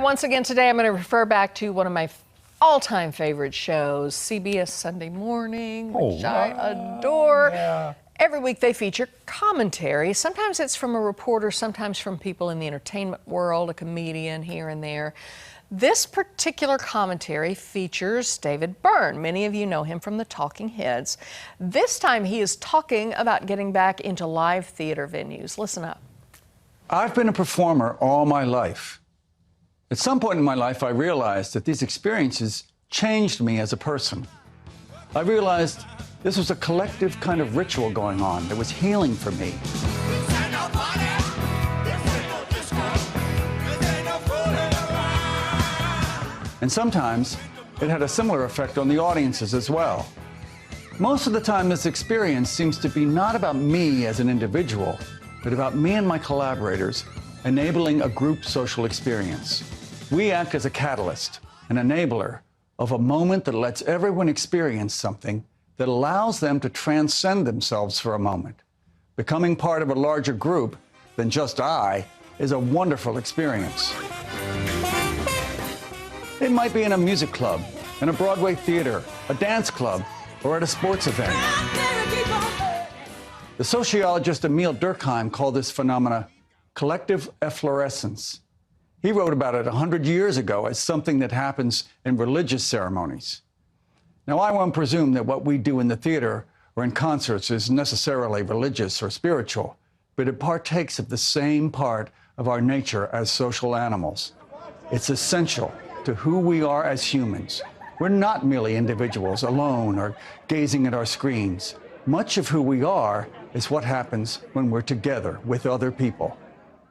once again today I'm going to refer back to one of my all-time favorite shows, CBS Sunday Morning, which I adore. Yeah. Every week they feature commentary. Sometimes it's from a reporter, sometimes from people in the entertainment world, a comedian here and there. This particular commentary features David Byrne. Many of you know him from the Talking Heads. This time he is talking about getting back into live theater venues. Listen up. I've been a performer all my life. At some point in my life, I realized that these experiences changed me as a person. I realized this was a collective kind of ritual going on that was healing for me. And sometimes it had a similar effect on the audiences as well. Most of the time, this experience seems to be not about me as an individual, but about me and my collaborators enabling a group social experience. We act as a catalyst, an enabler of a moment that lets everyone experience something that allows them to transcend themselves for a moment. Becoming part of a larger group than just I is a wonderful experience. It might be in a music club, in a Broadway theater, a dance club, or at a sports event. The sociologist Emil Durkheim called this phenomena collective efflorescence. He wrote about it 100 years ago as something that happens in religious ceremonies. Now, I won't presume that what we do in the theater or in concerts is necessarily religious or spiritual, but it partakes of the same part of our nature as social animals. It's essential to who we are as humans. We're not merely individuals alone or gazing at our screens. Much of who we are is what happens when we're together with other people.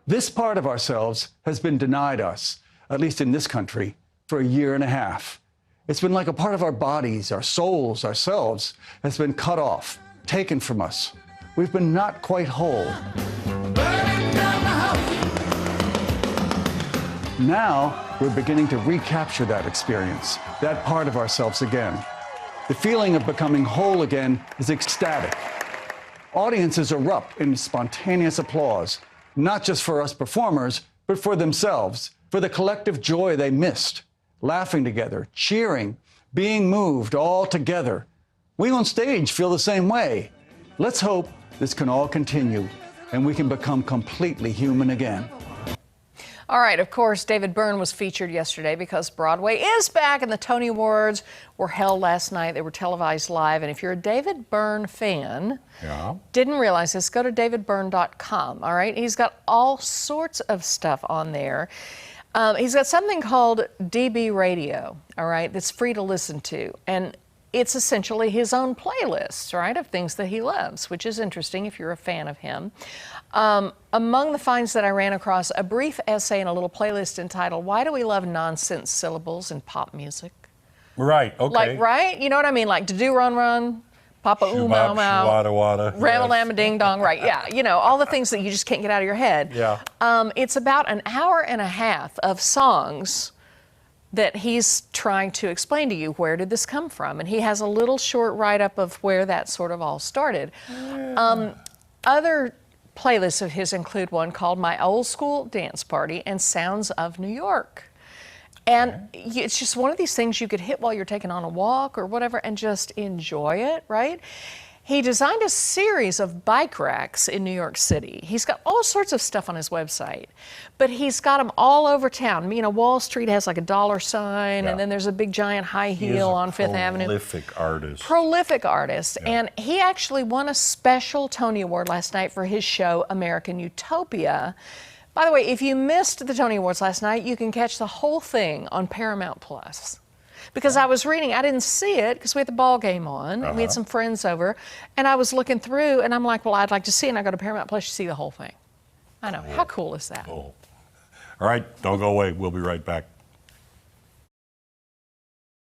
This part of ourselves has been denied us, at least in this country, for a year and a half. It's been like a part of our bodies, our souls, ourselves has been cut off, taken from us. We've been not quite whole. Now, we're beginning to recapture that experience, that part of ourselves again. The feeling of becoming whole again is ecstatic. Audiences erupt in spontaneous applause, not just for us performers, but for themselves, for the collective joy they missed, laughing together, cheering, being moved all together. We on stage feel the same way. Let's hope this can all continue and we can become completely human again. All right, of course, David Byrne was featured yesterday because Broadway is back and the Tony Awards were held last night. They were televised live. And if you're a David Byrne fan, didn't realize this, go to davidbyrne.com, all right? He's got all sorts of stuff on there. He's got something called DB Radio, all right, that's free to listen to. And it's essentially his own playlist, right, of things that he loves, which is interesting if you're a fan of him. Among the finds that I ran across, a brief essay in a little playlist entitled, Why Do We Love Nonsense Syllables in Pop Music? Right, okay. Like, right? You know what I mean? Like, do run run, papa ooh mau mau, wada wada, ram-a-lam-a ding dong, right, yeah. You know, all the things that you just can't get out of your head. Yeah. It's about an hour and a half of songs that he's trying to explain to you, where did this come from? And he has a little short write-up of where that sort of all started. Other playlists of his include one called My Old School Dance Party and Sounds of New York. And it's just one of these things you could hit while you're taking on a walk or whatever and just enjoy it, right? He designed a series of bike racks in New York City. He's got all sorts of stuff on his website, but he's got them all over town. You know, Wall Street has like a dollar sign, and then there's a big giant high heel on Fifth Avenue. Prolific artist. Prolific artist. And he actually won a special Tony Award last night for his show, American Utopia. By the way, if you missed the Tony Awards last night, you can catch the whole thing on Paramount Plus. Because I was reading, I didn't see it because we had the ball game on. And we had some friends over, and I was looking through, and I'm like, well, I'd like to see it. And I go to Paramount Plus to see the whole thing. I know. How cool is that? All right, don't go away. We'll be right back.